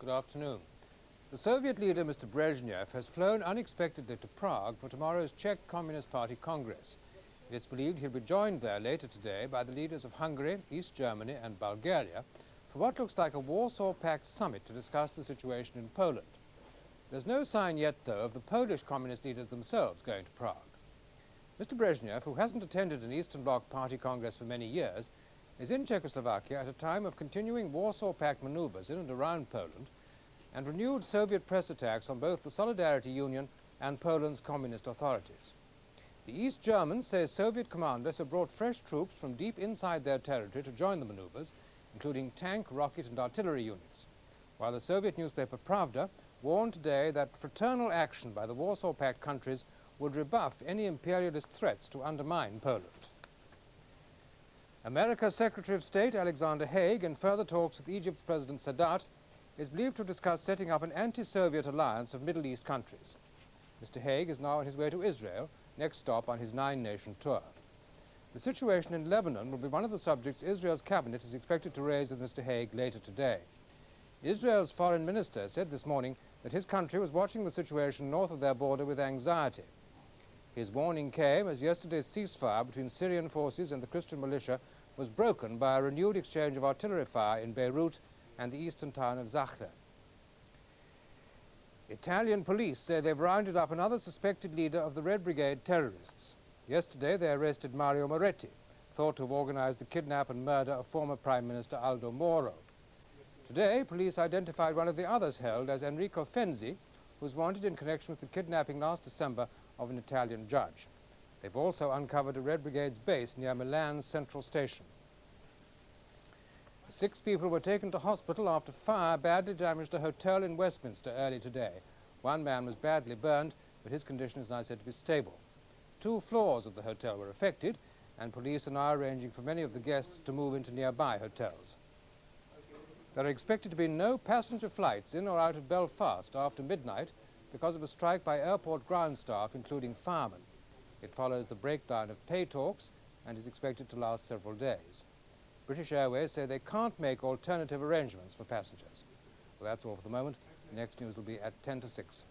Good afternoon. The Soviet leader, Mr. Brezhnev, has flown unexpectedly to Prague for tomorrow's Czech Communist Party Congress. It's believed he'll be joined there later today by the leaders of Hungary, East Germany and Bulgaria for what looks like a Warsaw Pact summit to discuss the situation in Poland. There's no sign yet, though, of the Polish communist leaders themselves going to Prague. Mr. Brezhnev, who hasn't attended an Eastern Bloc Party Congress for many years, is in Czechoslovakia at a time of continuing Warsaw Pact maneuvers in and around Poland and renewed Soviet press attacks on both the Solidarity Union and Poland's communist authorities. The East Germans say Soviet commanders have brought fresh troops from deep inside their territory to join the maneuvers, including tank, rocket and artillery units, while the Soviet newspaper Pravda warned today that fraternal action by the Warsaw Pact countries would rebuff any imperialist threats to undermine Poland. America's Secretary of State Alexander Haig, in further talks with Egypt's President Sadat, is believed to have discussed setting up an anti-Soviet alliance of Middle East countries. Mr. Haig is now on his way to Israel, next stop on his 9-nation tour. The situation in Lebanon will be one of the subjects Israel's cabinet is expected to raise with Mr. Haig later today. Israel's foreign minister said this morning that his country was watching the situation north of their border with anxiety. His warning came as yesterday's ceasefire between Syrian forces and the Christian militia was broken by a renewed exchange of artillery fire in Beirut and the eastern town of Zahra. Italian police say they've rounded up another suspected leader of the Red Brigade terrorists. Yesterday they arrested Mario Moretti, thought to have organized the kidnap and murder of former Prime Minister Aldo Moro. Today, police identified one of the others held as Enrico Fenzi, who was wanted in connection with the kidnapping last December of an Italian judge. They've also uncovered a Red Brigade's base near Milan's central station. 6 people were taken to hospital after fire badly damaged a hotel in Westminster early today. One man was badly burned, but his condition is now said to be stable. 2 floors of the hotel were affected, and police are now arranging for many of the guests to move into nearby hotels. There are expected to be no passenger flights in or out of Belfast after midnight because of a strike by airport ground staff, including firemen. It follows the breakdown of pay talks and is expected to last several days. British Airways say they can't make alternative arrangements for passengers. Well, that's all for the moment. The next news will be at 10 to 6.